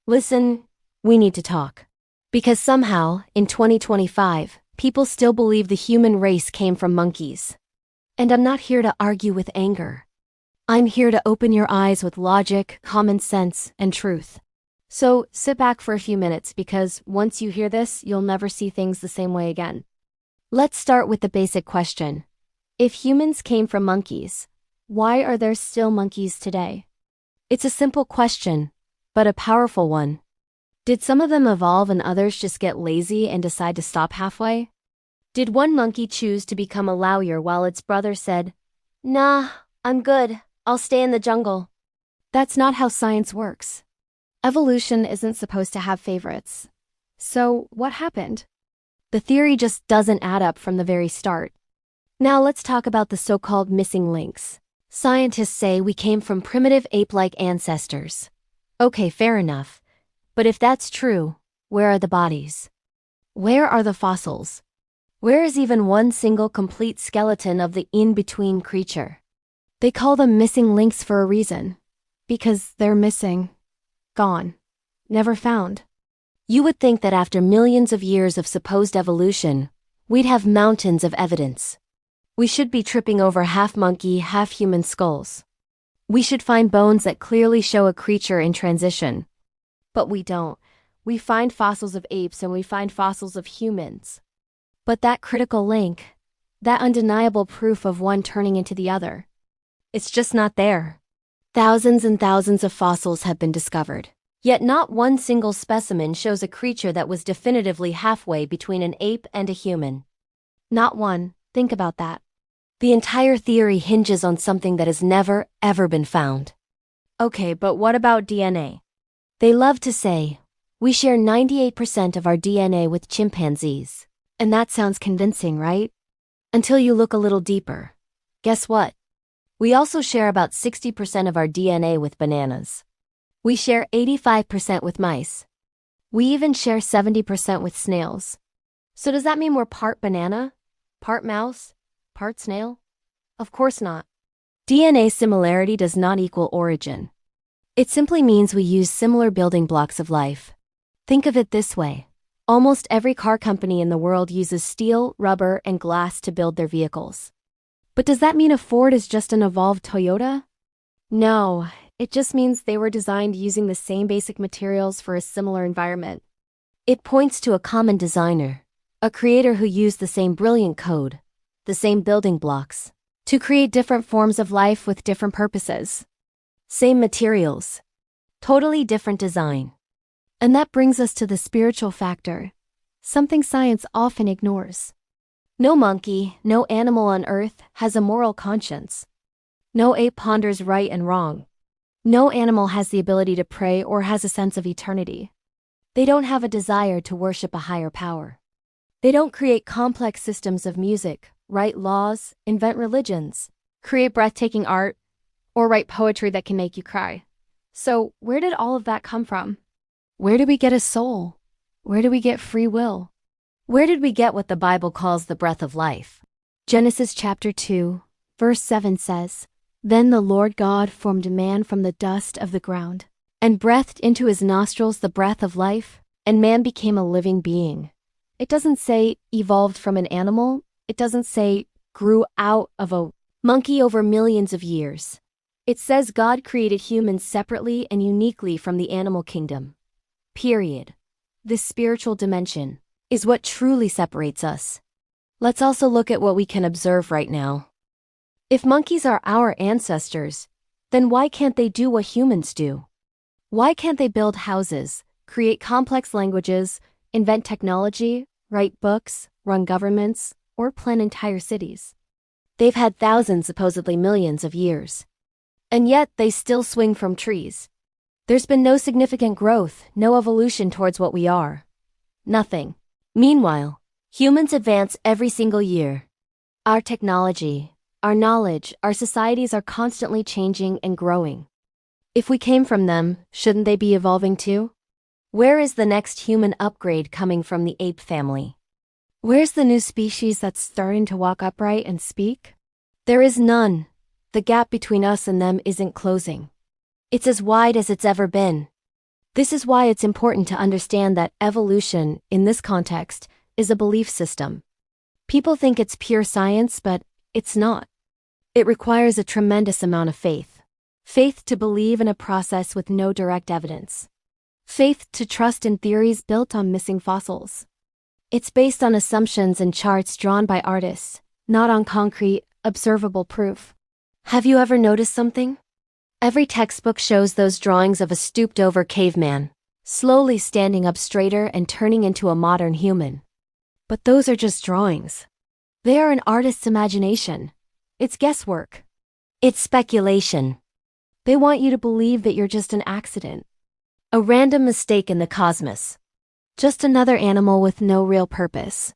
Listen, we need to talk. Because somehow, in 2025, people still believe the human race came from monkeys. And I'm not here to argue with anger. I'm here to open your eyes with logic, common sense, and truth. So sit back for a few minutes because once you hear this, you'll never see things the same way again. Let's start with the basic question. If humans came from monkeys, why are there still monkeys today? It's a simple question, but a powerful one. Did some of them evolve and others just get lazy and decide to stop halfway? Did one monkey choose to become a lawyer while its brother said, "Nah, I'm good, I'll stay in the jungle"? That's not how science works. Evolution isn't supposed to have favorites. So, what happened? The theory just doesn't add up from the very start. Now let's talk about the so-called missing links. Scientists say we came from primitive ape-like ancestors. Okay, fair enough. But if that's true, where are the bodies? Where are the fossils? Where is even one single complete skeleton of the in-between creature? They call them missing links for a reason. Because they're missing. Gone. Never found. You would think that after millions of years of supposed evolution, we'd have mountains of evidence. We should be tripping over half-monkey, half-human skulls. We should find bones that clearly show a creature in transition. But we don't. We find fossils of apes and we find fossils of humans. But that critical link, that undeniable proof of one turning into the other, it's just not there. Thousands and thousands of fossils have been discovered. Yet not one single specimen shows a creature that was definitively halfway between an ape and a human. Not one. Think about that. The entire theory hinges on something that has never, ever been found. Okay, but what about DNA? They love to say, we share 98% of our DNA with chimpanzees. And that sounds convincing, right? Until you look a little deeper. Guess what? We also share about 60% of our DNA with bananas. We share 85% with mice. We even share 70% with snails. So does that mean we're part banana? Part mouse? Part snail? Of course not. DNA similarity does not equal origin. It simply means we use similar building blocks of life. Think of it this way. Almost every car company in the world uses steel, rubber, and glass to build their vehicles. But does that mean a Ford is just an evolved Toyota? No, it just means they were designed using the same basic materials for a similar environment. It points to a common designer, a creator who used the same brilliant code, the same building blocks, to create different forms of life with different purposes. Same materials, totally different design. And that brings us to the spiritual factor, something science often ignores. No monkey, no animal on Earth has a moral conscience. No ape ponders right and wrong. No animal has the ability to pray or has a sense of eternity. They don't have a desire to worship a higher power. They don't create complex systems of music, write laws, invent religions, create breathtaking art, or write poetry that can make you cry. So, where did all of that come from? Where did we get a soul? Where did we get free will? Where did we get what the Bible calls the breath of life? Genesis chapter 2, verse 7 says, "Then the Lord God formed man from the dust of the ground, and breathed into his nostrils the breath of life, and man became a living being." It doesn't say evolved from an animal. It doesn't say grew out of a monkey over millions of years. It says God created humans separately and uniquely from the animal kingdom. Period. This spiritual dimension is what truly separates us. Let's also look at what we can observe right now. If monkeys are our ancestors, then why can't they do what humans do? Why can't they build houses, create complex languages, invent technology, write books, run governments, or plan entire cities? They've had thousands, supposedly millions of years. And yet they still swing from trees. There's been no significant growth, no evolution towards what we are. Nothing. Meanwhile, humans advance every single year. Our technology, our knowledge, our societies are constantly changing and growing. If we came from them, shouldn't they be evolving too? Where is the next human upgrade coming from the ape family? Where's the new species that's starting to walk upright and speak? There is none. The gap between us and them isn't closing. It's as wide as it's ever been. This is why it's important to understand that evolution, in this context, is a belief system. People think it's pure science, but it's not. It requires a tremendous amount of faith. Faith to believe in a process with no direct evidence. Faith to trust in theories built on missing fossils. It's based on assumptions and charts drawn by artists, not on concrete, observable proof. Have you ever noticed something? Every textbook shows those drawings of a stooped-over caveman, slowly standing up straighter and turning into a modern human. But those are just drawings. They are an artist's imagination. It's guesswork. It's speculation. They want you to believe that you're just an accident. A random mistake in the cosmos. Just another animal with no real purpose.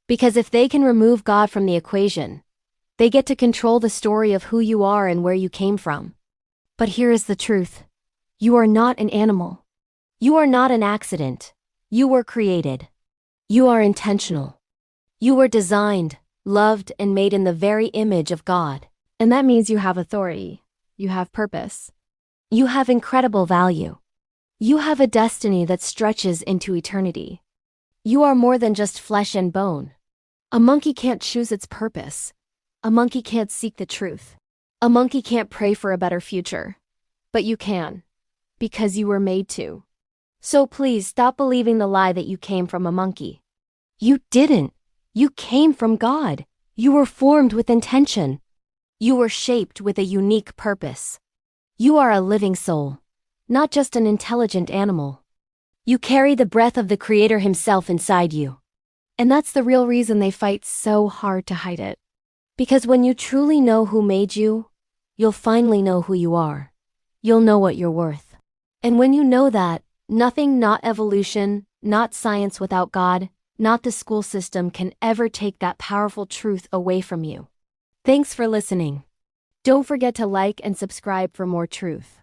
Because if they can remove God from the equation, they get to control the story of who you are and where you came from. But here is the truth. You are not an animal. You are not an accident. You were created. You are intentional. You were designed, loved, and made in the very image of God. And that means you have authority. You have purpose. You have incredible value. You have a destiny that stretches into eternity. You are more than just flesh and bone. A monkey can't choose its purpose. A monkey can't seek the truth. A monkey can't pray for a better future. But you can. Because you were made to. So please stop believing the lie that you came from a monkey. You didn't. You came from God. You were formed with intention. You were shaped with a unique purpose. You are a living soul, not just an intelligent animal. You carry the breath of the Creator Himself inside you. And that's the real reason they fight so hard to hide it. Because when you truly know who made you, you'll finally know who you are. You'll know what you're worth. And when you know that, nothing, not evolution, not science without God, not the school system can ever take that powerful truth away from you. Thanks for listening. Don't forget to like and subscribe for more truth.